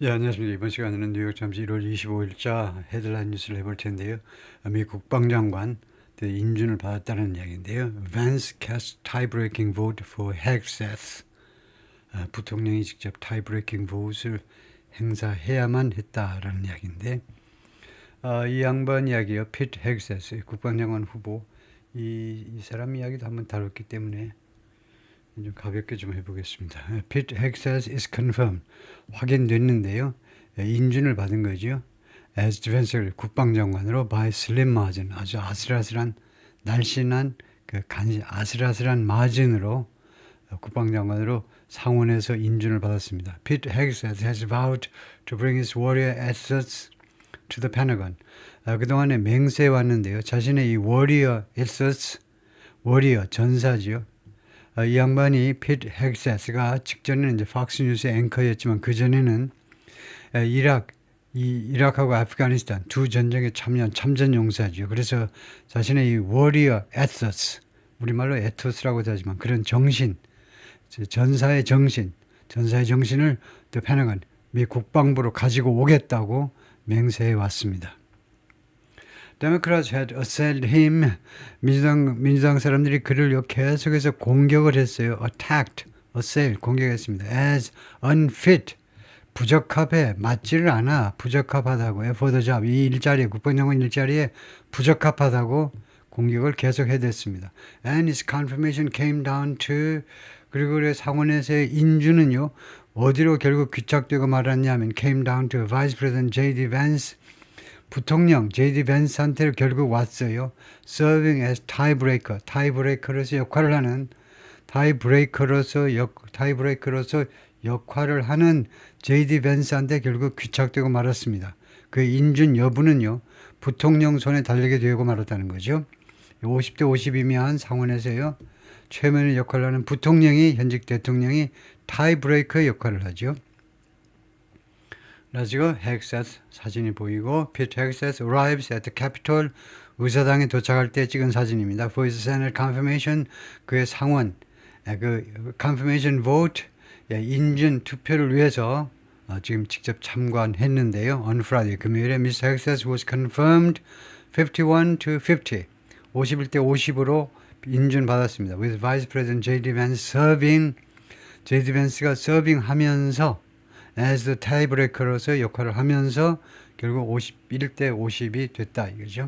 예, 안녕하십니까. 이번 시간에는 뉴욕타임즈 1월 25일자 헤드라인 뉴스를 해볼 텐데요. 미 국방장관 인준을 받았다는 이야기인데요. Vance cast tie-breaking vote for Hegseth. 부통령이 직접 tie-breaking vote을 행사해야만 했다라는 이야기인데, 이 양반 이야기요. 피트 헤그세스 국방장관 후보. 이 사람 이야기도 한번 다뤘기 때문에 좀 가볍게 좀 해보겠습니다. Pete Hegseth is confirmed. 확인됐는데요. 인준을 받은 거죠. As Defense Secretary, 국방장관으로 by slim margin. 아주 아슬아슬한 날씬한 아슬아슬한 마진으로 국방장관으로 상원에서 인준을 받았습니다. Pete Hegseth has vowed to bring his warrior assets to the Pentagon. 그동안에 맹세해 왔는데요. 자신의 이 warrior assets, warrior 전사지요. 이 양반이 피트 헤그세스가 직전에는 이제 팍스뉴스의 앵커였지만 그 전에는 이라크하고 아프가니스탄 두 전쟁에 참여한 참전 용사죠. 그래서 자신의 이 워리어 에서스, 우리말로 에토스라고도 하지만 그런 정신, 전사의 정신을 또 페너건 미 국방부로 가지고 오겠다고 맹세해 왔습니다. Democrats had assailed him. 민주당 사람들이 그를 계속해서 공격을 했어요. Attacked, assail, 공격했습니다. As unfit, 부적합해, 맞지를 않아, 부적합하다고요. For the job, 이 일자리에, 국방장관 일자리에 부적합하다고 공격을 계속 해댔습니다. And his confirmation came down to, 그리고 상원에서의 인준은요, 어디로 결국 귀착되고 말았냐면 came down to Vice President J.D. Vance, 부통령 J.D. 벤스한테 결국 왔어요. Serving as tiebreaker, 타이브레이커로서 역할을 하는 역할을 하는 J.D. 벤스한테 결국 귀착되고 말았습니다. 그 인준 여부는요, 부통령 손에 달리게 되고 말았다는 거죠. 50대 50이면 상원에서요, 최면의 역할을 하는 부통령이, 현직 대통령이 타이브레이커의 역할을 하죠. 그래가지고 헤그세스 사진이 보이고 피트 헤그세스 arrives at the Capitol, 의사당에 도착할 때 찍은 사진입니다. For his Senate confirmation, 그의 상원, 그 confirmation vote, 인준 투표를 위해서 지금 직접 참관했는데요. On Friday, 금요일에 Mr. Hegseth was confirmed 51 to 50, 51대 50으로 인준 받았습니다. With Vice President J.D. Vance serving, J.D. Vance가 서빙하면서 as the tiebreaker로서 역할을 하면서 결국 51대 50이 됐다 이거죠.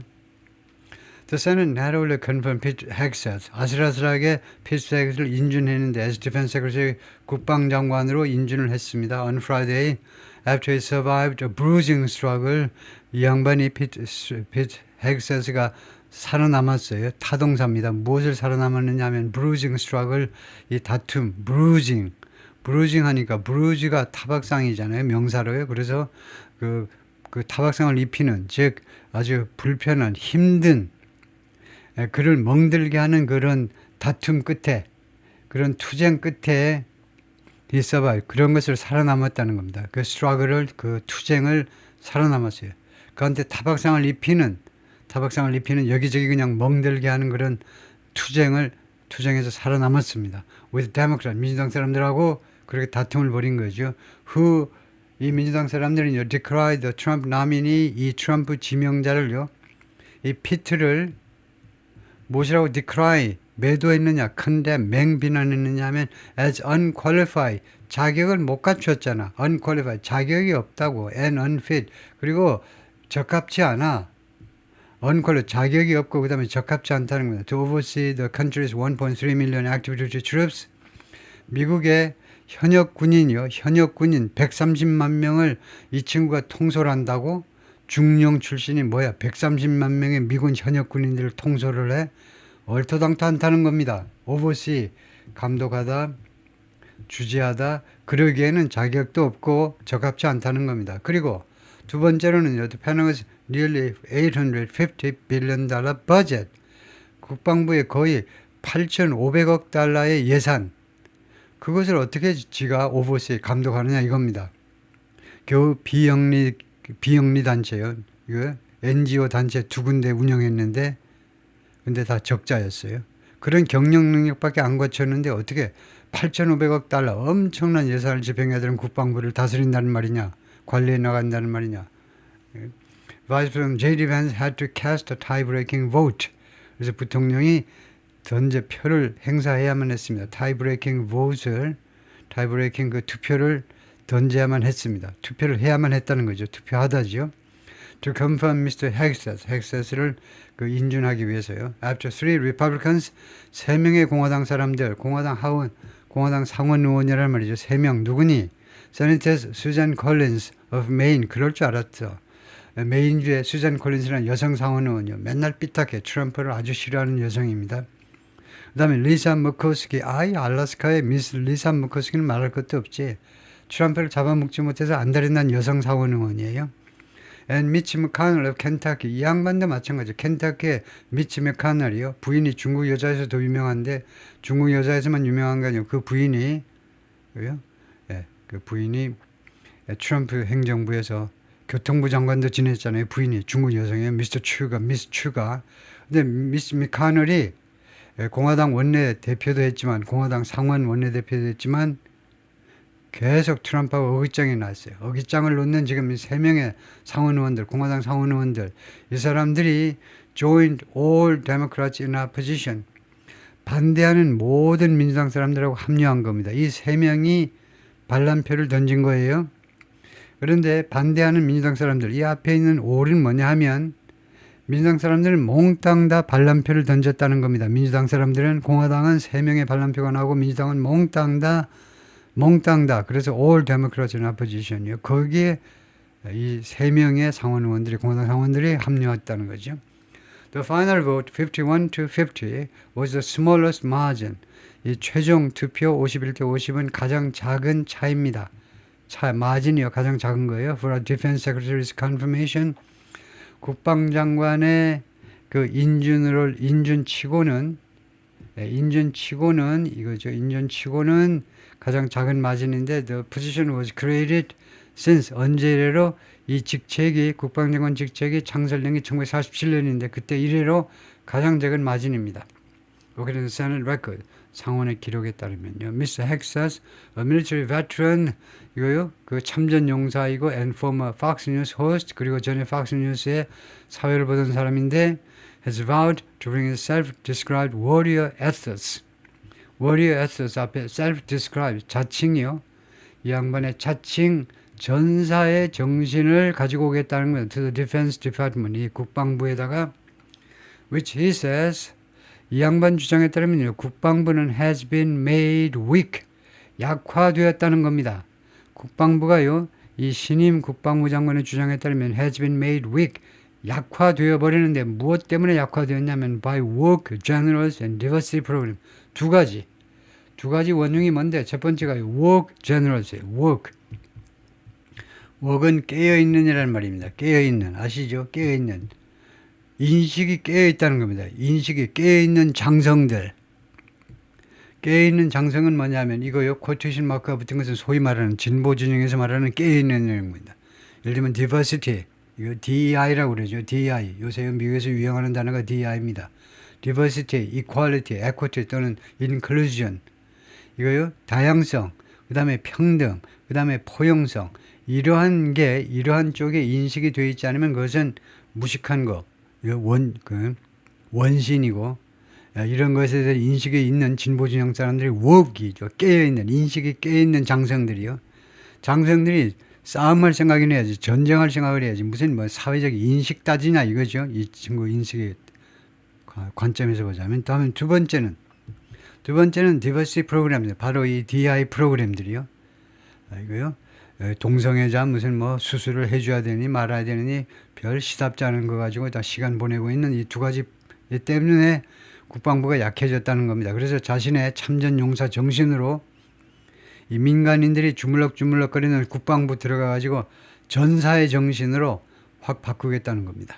The Senate not only confirmed Pete Hegseth, 아슬아슬하게 피트 헤그셋을 인준했는데 as Defense Secretary, 국방장관으로 인준을 했습니다. On Friday, after he survived a bruising struggle, 이 양반이 피트 헤그셋가 살아남았어요. 타동사입니다. 무엇을 살아남았느냐 하면 bruising struggle, 이 다툼, bruising 하니까 브루즈가 타박상이잖아요. 명사로요. 그래서 그 타박상을 입히는, 즉 아주 불편한, 힘든, 그를 멍들게 하는 그런 다툼 끝에, 그런 투쟁 끝에 있어봐 그런 것을 살아남았다는 겁니다. 그 스트러글을, 그 투쟁을 살아남았어요. 그한테 타박상을 입히는 여기저기 그냥 멍들게 하는 그런 투쟁에서 살아남았습니다. With Democrat, 민주당 사람들하고 그렇게 다툼을 벌인 거죠. 이 민주당 사람들은요, decry the Trump nominee, 이 트럼프 지명자를요, 이 피트를 무엇이라고 decry, 매도했느냐, condemn, 맹비난했느냐 하면 as unqualified, 자격을 못 갖췄잖아. unqualified, 자격이 없다고. and unfit, 그리고 적합치 않아. unqualified, 자격이 없고 그 다음에 적합치 않다는 겁니다. to oversee the country's 1.3 million active duty troops, 미국의 현역 군인 130만 명을 이 친구가 통솔 한다고? 중령 출신이 뭐야? 130만 명의 미군 현역 군인들을 통솔을 해? 얼토당토 않다는 겁니다. oversee, 감독하다, 주재하다, 그러기에는 자격도 없고 적합치 않다는 겁니다. 그리고 두 번째로는요, the Pentagon's nearly $850 billion budget, 국방부의 거의 8,500억 달러의 예산, 그것을 어떻게 지가 오버시 감독하느냐 이겁니다. 겨우 비영리 단체요. 이거 NGO 단체 두 군데 운영했는데 근데 다 적자였어요. 그런 경영 능력밖에 안 갖췄는데 어떻게 8,500억 달러 엄청난 예산을 집행해야 되는 국방부를 다스린다는 말이냐. 관리해 나간다는 말이냐. Vice President J.D. Vance had to cast a tie-breaking vote. 그래서 부통령이 표를 행사해야만 했습니다. tie-breaking vote를, tie-breaking 그 투표를 던져야만 했습니다. 투표를 해야만 했다는 거죠. 투표하다지요. To confirm Mr. Hexas를 그 인준하기 위해서요. After three Republicans, 3명의 공화당 사람들, 공화당 상원 의원이란 말이죠. 3명 누구니? Senators Susan Collins of Maine. 그럴 줄 알았죠. 메인주의 수잔 콜린스라는 여성 상원 의원이요. 맨날 삐딱해. 트럼프를 아주 싫어하는 여성입니다. 그 다음에 리사 머커스키. 알래스카의 미스 리사 머커스키는 말할 것도 없지. 트럼프를 잡아먹지 못해서 안달이 난 여성 상원 의원이에요. And 미치 맥카넬 of 켄타키. 이 양반도 마찬가지죠. 켄타키의 미치 맥카넬이요. 부인이 중국 여자에서 더 유명한데 중국 여자에서만 유명한 게 아니고 그 부인이 그 부인이 트럼프 행정부에서 교통부 장관도 지냈잖아요. 부인이 중국 여성이에요. 미스 추가. 근데 미스 미카넬이 공화당 원내 대표도 했지만 공화당 상원 원내 대표도 했지만 계속 트럼프하고 어깃장이 났어요. 어깃장을 놓는 지금 3명의 상원 의원들, 공화당 상원 의원들, 이 사람들이 joined all Democrats in opposition. 반대하는 모든 민주당 사람들하고 합류한 겁니다. 이 3명이 반란표를 던진 거예요. 그런데 반대하는 민주당 사람들, 이 앞에 있는 all은 뭐냐 하면 민주당 사람들은 몽땅 다 반란표를 던졌다는 겁니다. 민주당 사람들은 공화당은 3명의 반란표가 나오고 민주당은 몽땅 다 그래서 all Democrats in opposition이요. 거기에 이 3명의 상원 의원들이 공화당 상원들이 합류했다는 거죠. The final vote 51 to 50 was the smallest margin. 이 최종 투표 51대 50은 가장 작은 차입니다. 마진이요. 가장 작은 거예요. For a defense secretary's confirmation. 국방장관의 그 인준치고는 이거죠. 인준치고는 가장 작은 마진인데 the position was created since 언제 이래로 이 직책이 국방장관 직책이 창설된 게 1947년인데 그때 이래로 가장 작은 마진입니다. According to Senate record 상원의 기록에 따르면요. Mr. Hexas, a military veteran 이거요. 그 참전 용사이고 and former Fox News host 그리고 전에 Fox News의 사회를 보던 사람인데 has vowed to bring his self-described warrior ethos. warrior ethos 앞에 self-described 자칭이요. 이 양반의 자칭 전사의 정신을 가지고 오겠다는 거예요. To the Defense Department 이 국방부에다가 which he says 이 양반 주장에 따르면요. 국방부는 has been made weak. 약화되었다는 겁니다. 국방부가요. 이 신임 국방부 장관의 주장에 따르면 has been made weak. 약화되어 버리는데 무엇 때문에 약화되었냐면 by work, generals and diversity program. 두 가지 원흉이 뭔데? 첫 번째가 work, generals예요. work은 깨어있는 이라는 말입니다. 깨어있는. 아시죠? 깨어있는. 인식이 깨어있다는 겁니다. 인식이 깨어있는 장성들. 깨어있는 장성은 뭐냐면 이거요. 코테이션 마크가 붙은 것은 소위 말하는 진보 진영에서 말하는 깨어있는 내용입니다. 예를 들면 diversity. 이거 DEI라고 그러죠. DEI. 요새 미국에서 유행하는 단어가 DEI입니다. diversity, equality, equity 또는 inclusion. 이거요. 다양성, 그 다음에 평등, 그 다음에 포용성. 이러한 쪽에 인식이 되어 있지 않으면 그것은 무식한 거. 원신이고 이런 것에 대해 인식이 있는 진보 진영 사람들이 워크이죠. 깨어있는 인식이 깨어있는 장성들이요. 장성들이 싸움할 생각이 해야지 전쟁할 생각을 해야지 무슨 뭐 사회적 인식 따지냐 이거죠. 이 친구 인식의 관점에서 보자면 다음에 두 번째는 diversity 프로그램입니다. 바로 이 DI 프로그램들이요. 이거요. 동성애자 무슨 뭐 수술을 해줘야 되니 말아야 되느니 별 시답지 않은 거 가지고 다 시간 보내고 있는 이 두 가지 때문에 국방부가 약해졌다는 겁니다. 그래서 자신의 참전 용사 정신으로 이 민간인들이 주물럭주물럭거리는 국방부 들어가가지고 전사의 정신으로 확 바꾸겠다는 겁니다.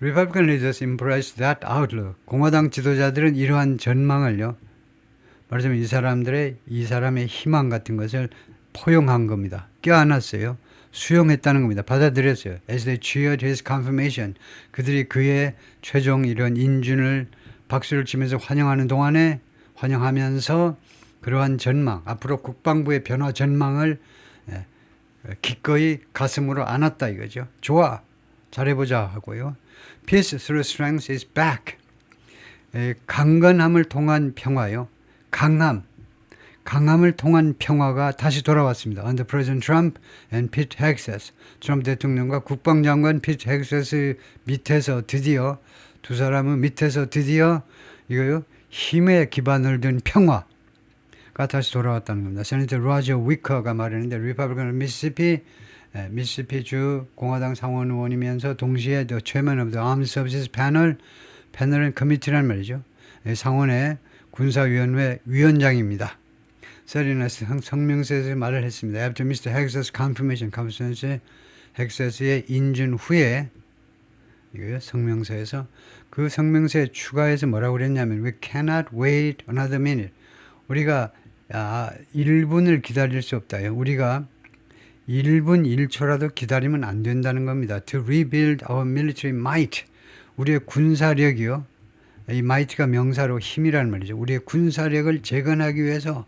Republican leaders embraced that outlook. 공화당 지도자들은 이러한 전망을요. 말하자면 이 사람의 희망 같은 것을 포용한 겁니다. 껴안았어요. 수용했다는 겁니다. 받아들였어요. As they cheered his confirmation. 그들이 그의 최종 이런 인준을 박수를 치면서 환영하면서 그러한 전망, 앞으로 국방부의 변화 전망을 기꺼이 가슴으로 안았다 이거죠. 좋아, 잘해보자 하고요. Peace through strength is back. 강건함을 통한 평화요. 강함을 통한 평화가 다시 돌아왔습니다. Under President Trump and Pete Hegseth. 트럼프 대통령과 국방장관 피트 헥세스 밑에서 드디어 두 사람은 밑에서 드디어 이거요 힘에 기반을 둔 평화가 다시 돌아왔다는 겁니다. 세네터 로저 위커가 말했는데 리퍼블리칸 미시시피 주 공화당 상원 의원이면서 동시에 the chairman of the Armed Services 패널은 커미티란 말이죠. 상원의 군사위원회 위원장입니다. 세리너스 성명서에서 말을 했습니다. After Mr. Hegseth's confirmation, 헥세스의 인준 후에 이거요 성명서에서 그 성명서에 추가해서 뭐라고 그랬냐면 We cannot wait another minute. 우리가 1분을 기다릴 수 없다요. 우리가 1분 1초라도 기다리면 안 된다는 겁니다. To rebuild our military might. 우리의 군사력이요. 이 might가 명사로 힘이라는 말이죠. 우리의 군사력을 재건하기 위해서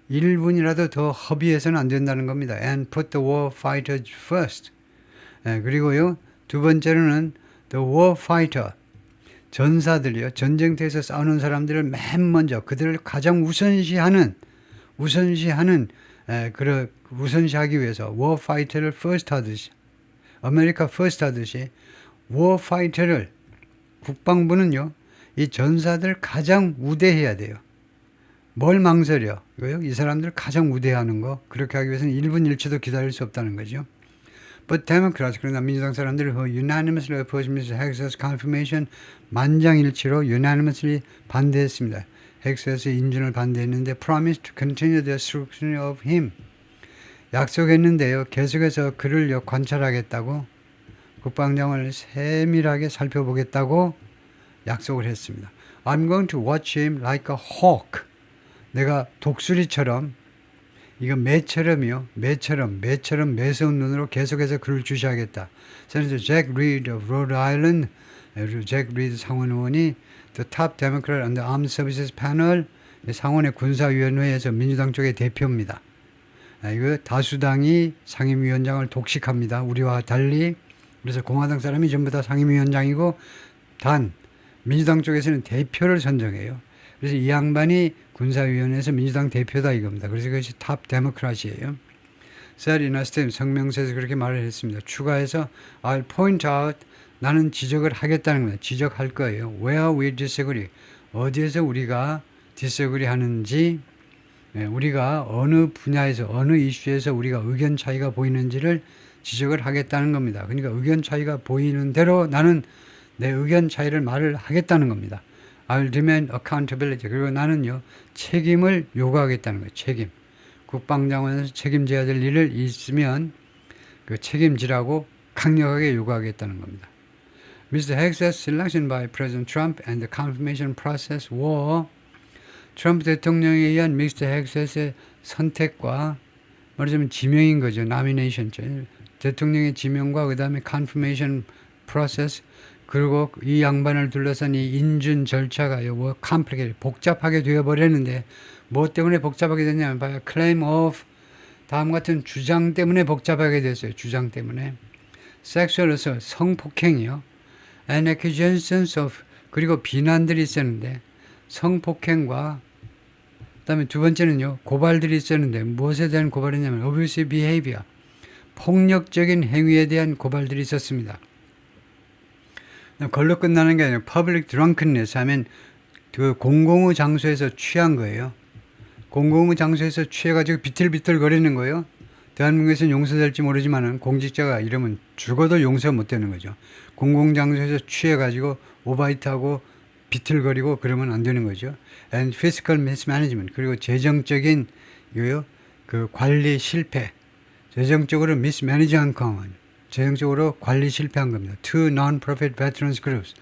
1분이라도 더 허비해서는 안 된다는 겁니다. And put the war fighters first. 그리고요. 두 번째로는 the war fighter. 전사들이요. 전쟁터에서 싸우는 사람들을 맨 먼저 그들을 가장 우선시하기 위해서 war fighter를 first 하듯이 아메리카 first 하듯이 war fighter를 국방부는요. 이 전사들 가장 우대해야 돼요. 뭘 망설여? 이거요? 이 사람들 가장 우대하는 거. 그렇게 하기 위해서는 1분 1초도 기다릴 수 없다는 거죠. But Democrats, 그러나 민주당 사람들이 unanimously opposed Mr. Hegseth's confirmation 만장일치로 unanimously 반대했습니다. 헥세스의 인준을 반대했는데 promised to continue the scrutiny of him. 약속했는데요. 계속해서 그를 관찰하겠다고 국방장관을 세밀하게 살펴보겠다고 약속을 했습니다. I'm going to watch him like a hawk. 내가 독수리처럼 이거 매처럼이요. 매처럼 매서운 눈으로 계속해서 그를 주시하겠다. 세나터 잭 리드 of Rhode Island, 잭 리드 상원 의원이 the top Democrat on the Armed Services Panel 상원의 군사위원회에서 민주당 쪽의 대표입니다. 이거 다수당이 상임위원장을 독식합니다. 우리와 달리. 그래서 공화당 사람이 전부 다 상임위원장이고 단 민주당 쪽에서는 대표를 선정해요. 그래서 이 양반이 군사위원회에서 민주당 대표다 이겁니다. 그래서 그것이 탑 데모크라시예요. 세리나 스템 성명서에서 그렇게 말을 했습니다. 추가해서 I'll point out 나는 지적을 하겠다는 겁니다. 지적할 거예요. Where we disagree. 어디에서 우리가 disagree 하는지 우리가 어느 분야에서 어느 이슈에서 우리가 의견 차이가 보이는지를 지적을 하겠다는 겁니다. 그러니까 의견 차이가 보이는 대로 나는 내 의견 차이를 말을 하겠다는 겁니다. I'll demand accountability. 그리고 나는요, 책임을 요구하겠다는 거예요. 책임. 국방장관에서 책임져야 될 일을 있으면 그 책임지라고 강력하게 요구하겠다는 겁니다. Mr. Hegseth's selection by President Trump and the confirmation process were 트럼프 대통령에 의한 미스터 헥셋의 선택과 말하자면 지명인 거죠. 노미네이션. 대통령의 지명과 그 다음에 confirmation process 그리고 이 양반을 둘러싼 이 인준 절차가요. 뭐 complicated, 복잡하게 되어버렸는데 뭐 때문에 복잡하게 됐냐면 봐요. claim of 다음 같은 주장 때문에 복잡하게 됐어요. 주장 때문에. sexual assault, 성폭행이요. and accusations of 그리고 비난들이 있었는데 성폭행과 그다음에 두 번째는요. 고발들이 있었는데 무엇에 대한 고발이냐면 abusive behavior, 폭력적인 행위에 대한 고발들이 있었습니다. 걸로 끝나는 게 아니라 public drunkenness 하면 그 공공의 장소에서 취한 거예요. 공공의 장소에서 취해가지고 비틀비틀 거리는 거예요. 대한민국에서는 용서될지 모르지만 공직자가 이러면 죽어도 용서 못 되는 거죠. 공공장소에서 취해가지고 오바이트하고 비틀거리고 그러면 안 되는 거죠. And fiscal mismanagement 그리고 재정적인 그 관리 실패, 재정적으로 mismanage한 건 재정적으로 관리 실패한 겁니다. Two non-profit veterans groups.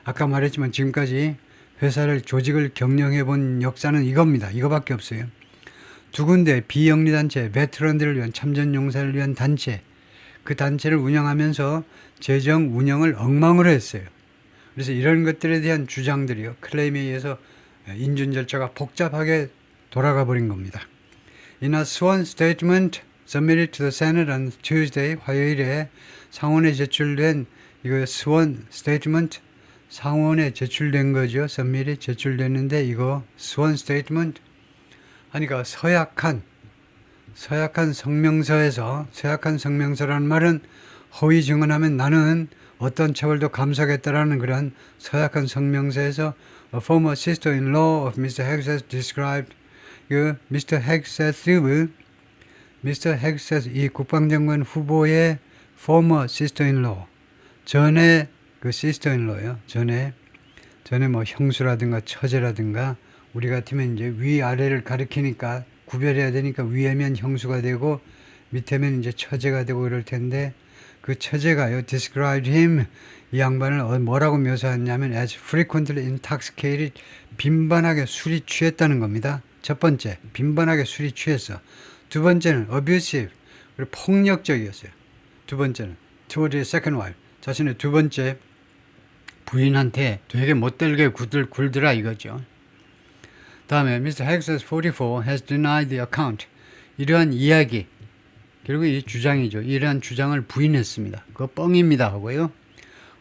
아까 말했지만 지금까지 회사를 조직을 경영해 본 역사는 이겁니다. 이거밖에 없어요. 두 군데 비영리 단체, 베테랑들을 위한 참전 용사를 위한 단체, 그 단체를 운영하면서 재정 운영을 엉망으로 했어요. 그래서 이런 것들에 대한 주장들이요. 클레임에 의해서 인준 절차가 복잡하게 돌아가 버린 겁니다. In a sworn statement, submitted to the Senate on Tuesday, 화요일에 상원에 제출된 이거 sworn statement, 상원에 제출된 거죠. submitted 제출됐는데 이거 sworn statement 하니까 서약한 성명서에서 서약한 성명서라는 말은 허위 증언하면 나는 어떤 처벌도 감수하겠다라는 그런 서약한 성명서에서 a former sister-in-law of Mr. Hegseth described 그 Mr. Hegseth 이 국방장관 후보의 former sister-in-law 전에 그 sister-in-law요. 전에 뭐 형수라든가 처제라든가 우리 같으면 이제 위아래를 가리키니까 구별해야 되니까 위에면 형수가 되고 밑에면 이제 처제가 되고 이럴 텐데 그 처제가요 described him 이 양반을 뭐라고 묘사했냐면 as frequently intoxicated 빈번하게 술이 취했다는 겁니다. 첫 번째 빈번하게 술이 취했어. 두 번째는 abusive 그리고 폭력적이었어요. 두 번째는 toward his second wife 자신의 두 번째 부인한테 되게 못되게 굴더라 이거죠. 다음에 Mr. Hegseth 44 has denied the account. 이러한 이야기, 그리고 이 주장이죠. 이러한 주장을 부인했습니다. 그거 뻥입니다 하고요.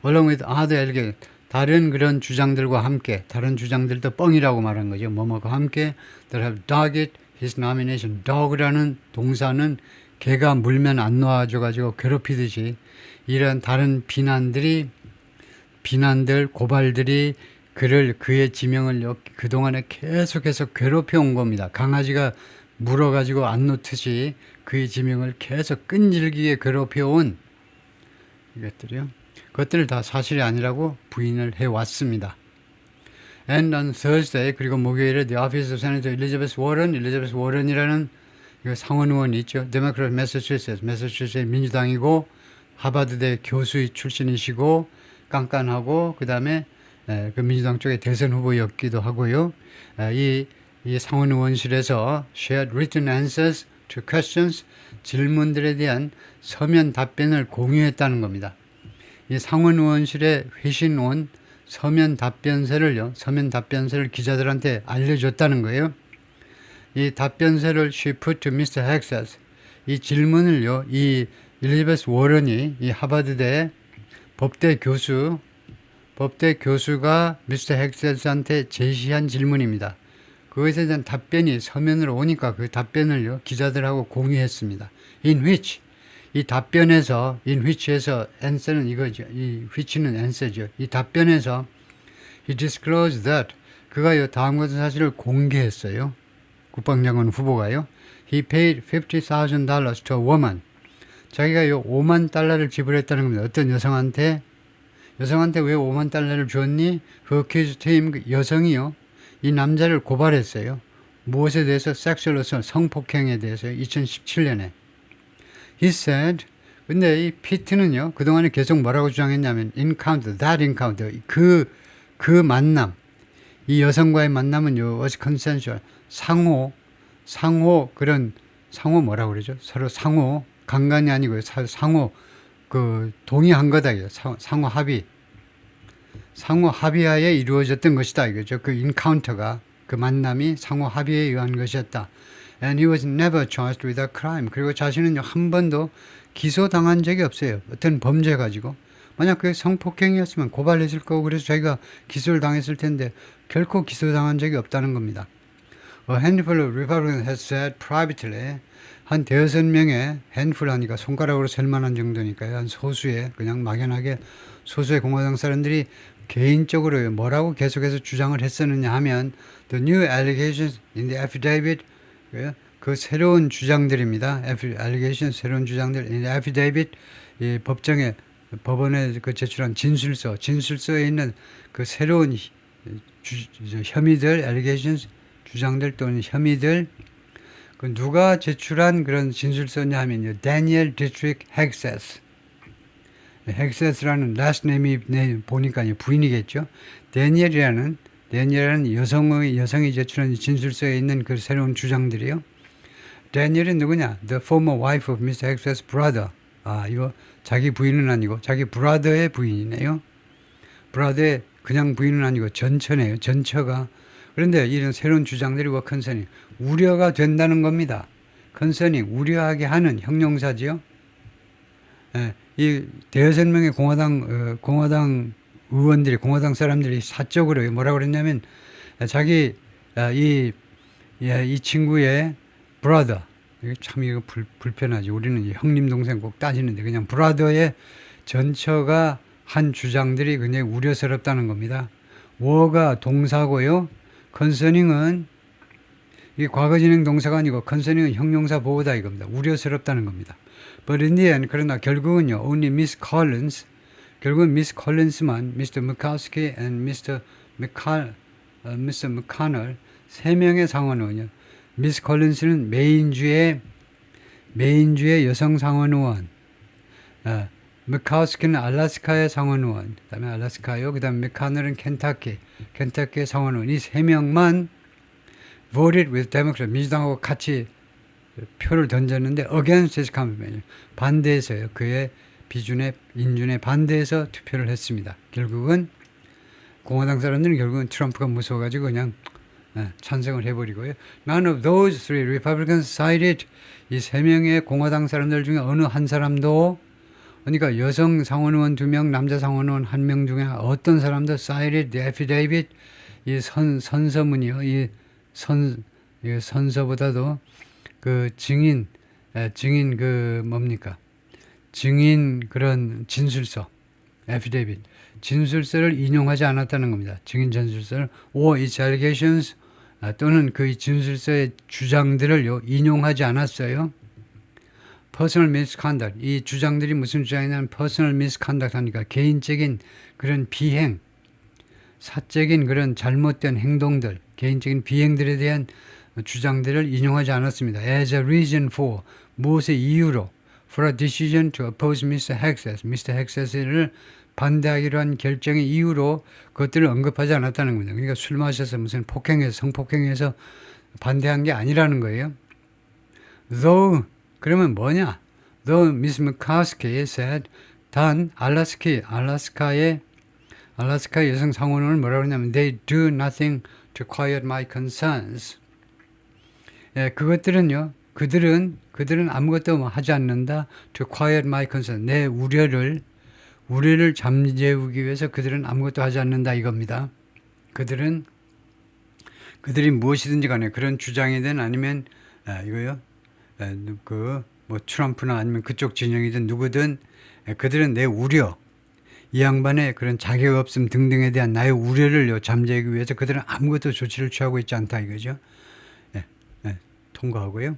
Along with other allegations. 다른 그런 주장들과 함께, 다른 주장들도 뻥이라고 말한 거죠. 뭐뭐과 함께 that have dogged his nomination. dog라는 동사는 개가 물면 안 놓아줘가지고 괴롭히듯이 이런 다른 비난들, 고발들이 그의 지명을 그동안에 계속해서 괴롭혀 온 겁니다. 강아지가 물어가지고 안 놓듯이 그의 지명을 계속 끈질기게 괴롭혀 온 이것들이요. 그것들을 다 사실이 아니라고 부인을 해왔습니다. And on Thursday, 그리고 목요일에 The Office of Senator Elizabeth Warren이라는 상원 의원이 있죠. Democrat 매사추세츠 민주당이고 하버드대 교수 출신이시고 깐깐하고 그 다음에 그 민주당 쪽의 대선 후보였기도 하고요. 이 상원 의원실에서 shared written answers to questions 질문들에 대한 서면 답변을 공유했다는 겁니다. 이 상원 의원실에 회신 온 서면 답변서를 기자들한테 알려줬다는 거예요. 이 답변서를 she put to Mr. Hegseth. 이 질문을요, 이 엘리자베스 워런이 이 하버드대 법대 교수가 미스터 헥셋한테 제시한 질문입니다. 그것에 대한 답변이 서면으로 오니까 그 답변을요 기자들하고 공유했습니다. In which 이 답변에서 answer는 이거죠. 이 which는 answer죠. 이 답변에서 he disclosed that 그가요 다음과 같은 사실을 공개했어요. 국방장관 후보가요. He paid $50,000 to a woman. 자기가요 5만 달러를 지불했다는 겁니다. 어떤 여성한테 왜 5만 달러를 줬니? 그 accused him 여성이요. 이 남자를 고발했어요. 무엇에 대해서? 섹슈얼 어선 성폭행에 대해서요. 2017년에. He said 근데 이 피트는요. 그동안에 계속 뭐라고 주장했냐면 that encounter 그 만남 이 여성과의 만남은요. was consensual 상호 뭐라고 그러죠? 서로 상호 강간이 아니고요. 상호 동의한 거다. 상호 합의하에 이루어졌던 것이다. 이거죠. 그 인카운터가, 그 만남이 상호 합의에 의한 것이었다. And he was never charged with a crime. 그리고 자신은 한 번도 기소당한 적이 없어요. 어떤 범죄 가지고. 만약 그게 성폭행이었으면 고발했을 거고 그래서 자기가 기소를 당했을 텐데 결코 기소당한 적이 없다는 겁니다. A handful of Republicans has said privately 한 대여섯 명의 핸드풀 하니까 손가락으로 셀 만한 정도니까요. 한 소수의 그냥 막연하게 소수의 공화당 사람들이 개인적으로 뭐라고 계속해서 주장을 했었느냐 하면 the new allegations in the affidavit 그 새로운 주장들입니다. allegations 새로운 주장들 in the affidavit 이 법원에 그 제출한 진술서에 있는 그 새로운 혐의들 allegations 주장들 또는 혐의들 그 누가 제출한 그런 진술서냐 하면요. Daniel Dietrich Hegseth. 헥셋이라는 last name이 보니까 부인이겠죠. 데니엘이라는 여성이 제출한 진술서에 있는 그 새로운 주장들이요. 데니엘은 누구냐? The former wife of Mr. Hegseth's brother. 이거 자기 부인은 아니고 자기 브라더의 부인이네요. 브라더의 그냥 부인은 아니고 전처네요. 전처가. 그런데 이런 새로운 주장들이 워컨선이 우려가 된다는 겁니다. concerning 우려하게 하는 형용사지요. 예, 이 대여섯 명의 공화당 의원들이 공화당 사람들이 사적으로 뭐라고 그랬냐면 자기 이 친구의 brother 이게 참 이거 불편하지. 우리는 형님 동생 꼭 따지는데 그냥 brother의 전처가 한 주장들이 굉장히 우려스럽다는 겁니다. 워가 동사고요. concerning은 이 과거 진행 동사가 아니고 concerning은 형용사 보호다 이겁니다. 우려스럽다는 겁니다. But in the end, 그러나 결국은요. Only Miss Collins, 결국은 Miss Collins만 Mr. McCaskey and Mr. McConnell 세 명의 상원의원이요. Miss Collins는 메인주의 여성 상원의원, McCaskey는 알래스카의 상원의원, 그다음에 알래스카요. 그다음 McConnell은 켄터키의 상원의원. 이 세 명만 voted with Democrat, 민주당하고 같이 표를 던졌는데 against his confirmation, 반대해서요. 그의 인준에 반대해서 투표를 했습니다. 결국은 공화당 사람들은 결국은 트럼프가 무서워가지고 그냥 찬성을 해버리고요. None of those three Republicans cited, 이 세 명의 공화당 사람들 중에 어느 한 사람도, 그러니까 여성 상원의원 2명, 남자 상원의원 1명 중에 어떤 사람도 cited the affidavit, 이 선서문이요. 이 선서보다도 그 증인 그 뭡니까? 증인 그런 진술서, affidavit, 진술서를 인용하지 않았다는 겁니다. 증인 진술서를 or its allegations, 또는 그 진술서의 주장들을 인용하지 않았어요. personal misconduct, 이 주장들이 무슨 주장이냐면 personal misconduct 하니까 개인적인 그런 비행, 사적인 그런 잘못된 행동들, 개인적인 비행들에 대한 주장들을 인용하지 않았습니다. As a reason for, 무엇의 이유로, for a decision to oppose Mr. Hexes를 반대하기로 한 결정의 이유로 그것들을 언급하지 않았다는 겁니다. 그러니까 술 마셔서 무슨 성폭행해서 반대한 게 아니라는 거예요. Though, 그러면 뭐냐? Though Miss McCaskey said, 단 알래스카의 여성 상원의원은 뭐라고 그러냐면 they do nothing to quiet my concerns. 예, 그것들은요. 그들은 아무것도 하지 않는다. To quiet my concerns. 내 우려를 잠재우기 위해서 그들은 아무것도 하지 않는다 이겁니다. 그들이 무엇이든지 간에 그런 주장이든 아니면 이거요. 뭐 트럼프나 아니면 그쪽 진영이든 누구든 그들은 내 우려, 이 양반의 그런 자격 없음 등등에 대한 나의 우려를 잠재우기 위해서 그들은 아무것도 조치를 취하고 있지 않다 이거죠. 통과하고요.